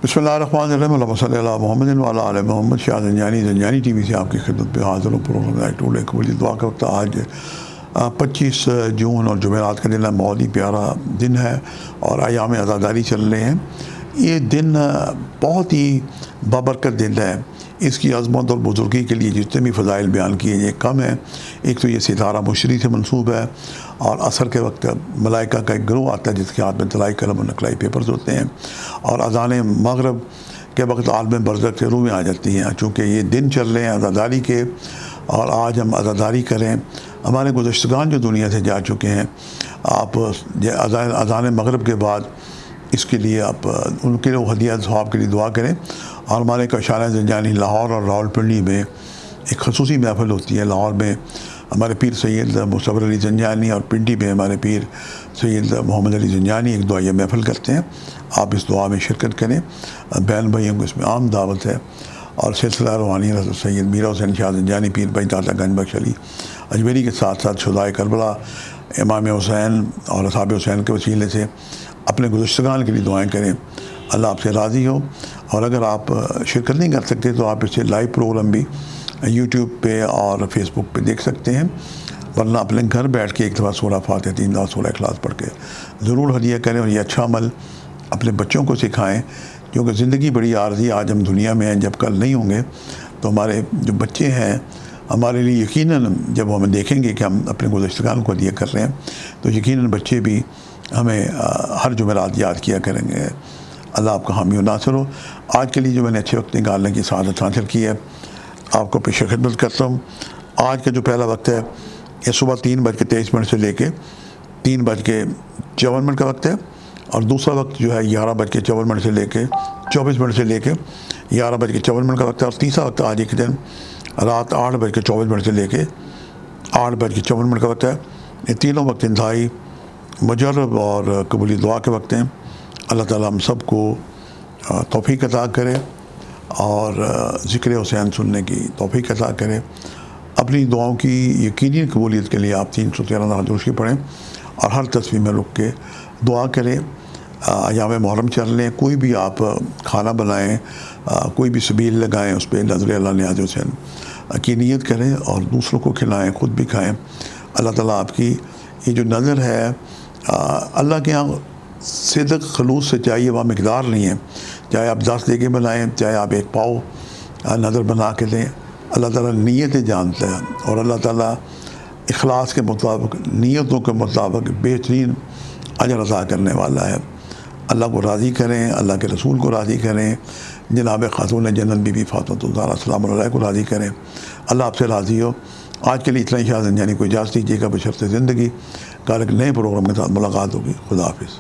بسم اللہ الرحمن الرحیم، اللہم صلی علی محمد وعلی آل محمد۔ شاہ زنجانی ٹی وی سے آپ کی خدمت پہ حاضر ہوں۔ پروگرام ٹوڈے قبولی دعا کا وقت آج 25 جون اور جمعرات کا دن ہے۔ بہت ہی پیارا دن ہے اور ایام عزاداری چل رہے ہیں۔ یہ دن بہت ہی بابرکت دن ہے۔ اس کی عظمت اور بزرگی کے لیے جتنے بھی فضائل بیان کیے یہ کم ہیں۔ ایک تو یہ ستارہ مشری سے منسوب ہے، اور عصر کے وقت ملائکہ کا ایک گروہ آتا ہے جس کے ہاتھ میں طلائی قلم اور نقلائی پیپرز ہوتے ہیں، اور اذان مغرب کے وقت عالم برزخ سے روحیں آ جاتی ہیں، چونکہ یہ دن چل رہے ہیں عزاداری کے، اور آج ہم عزاداری کریں۔ ہمارے گزشتگان جو دنیا سے جا چکے ہیں، آپ اذان مغرب کے بعد اس کے لیے آپ ان کے لیے ہدیہ ثواب کے لیے دعا کریں۔ اور ہمارے کاشانہ زنجانی لاہور اور راولپنڈی میں ایک خصوصی محفل ہوتی ہے۔ لاہور میں ہمارے پیر سید مصور علی زنجانی، اور پنڈی میں ہمارے پیر سید محمد علی زنجانی ایک دعائیہ محفل کرتے ہیں۔ آپ اس دعا میں شرکت کریں۔ بہن بھائیوں کو اس میں عام دعوت ہے، اور سلسلہ روحانی حضرت سید میرا حسین شاہ زنجانی پیر بھائی داتا گنج بخش علی اجمیری کے ساتھ ساتھ شہدائے کربلا، امام حسین اور اصحاب حسین کے وسیلے سے اپنے گزشتگان کے لیے دعائیں کریں، اللہ آپ سے راضی ہو۔ اور اگر آپ شرکت نہیں کر سکتے تو آپ اسے لائیو پروگرام بھی یوٹیوب پہ اور فیس بک پہ دیکھ سکتے ہیں، ورنہ اپنے گھر بیٹھ کے ایک دفعہ سورہ فاتحہ 3 دفعہ سورہ اخلاص پڑھ کے ضرور ہدیہ کریں، اور یہ اچھا عمل اپنے بچوں کو سکھائیں، کیونکہ زندگی بڑی عارضی۔ آج ہم دنیا میں ہیں، جب کل نہیں ہوں گے تو ہمارے جو بچے ہیں ہمارے لیے یقیناً جب ہمیں دیکھیں گے کہ ہم اپنے گزشتگان کو ہدیہ کر رہے ہیں تو یقیناً بچے بھی ہمیں ہر جمعرات یاد کیا کریں گے۔ اللہ آپ کا حامی و ناصر ہو۔ آج کے لیے جو میں نے اچھے وقت نکالنے کی سعادت حاصل کی ہے، آپ کو پیش خدمت کرتا ہوں۔ آج کا جو پہلا وقت ہے یہ صبح 3:23 سے لے کے 3:54 کا وقت ہے، اور دوسرا وقت جو ہے 11:54 سے لے کے 24 سے لے کے 11:54 کا وقت ہے، اور تیسرا وقت آج ایک دن رات 8:24 سے لے کے 8:54 کا وقت ہے۔ یہ تینوں وقت انتہائی مجرب اور قبولی دعا کے وقت ہیں۔ اللہ تعالیٰ ہم سب کو توفیق عطا کرے، اور ذکر حسین سننے کی توفیق عطا کرے۔ اپنی دعاؤں کی یقینی قبولیت کے لیے آپ 313 درود درود شریف پڑھیں، اور ہر تصویر میں رک کے دعا کریں۔ ایام محرم چل رہے ہیں، کوئی بھی آپ کھانا بنائیں، کوئی بھی سبیل لگائیں، اس پہ نظر اللہ نیاز حسین کی نیت کریں اور دوسروں کو کھلائیں، خود بھی کھائیں۔ اللہ تعالیٰ آپ کی یہ جو نظر ہے، اللہ کے یہاں صدق خلوص سے چاہیے، وہاں مقدار نہیں ہے، چاہے آپ 10 دیگیں بنائیں، چاہے آپ 1 پاؤ نظر بنا کے دیں، اللہ تعالیٰ نیتیں جانتا ہے، اور اللہ تعالیٰ اخلاص کے مطابق، نیتوں کے مطابق بہترین اجر عطا کرنے والا ہے۔ اللہ کو راضی کریں، اللہ کے رسول کو راضی کریں، جناب خاتون جنت بی بی فاطمہ الزہرا سلام علیہ کو راضی کریں۔ اللہ آپ سے راضی ہو۔ آج کے لیے اتنا ہی۔ شاہ زنجانی کو اجازت دیجیے گا، بشرط زندگی۔ کل ایک نئے پروگرام کے ساتھ ملاقات ہوگی۔ خدا حافظ۔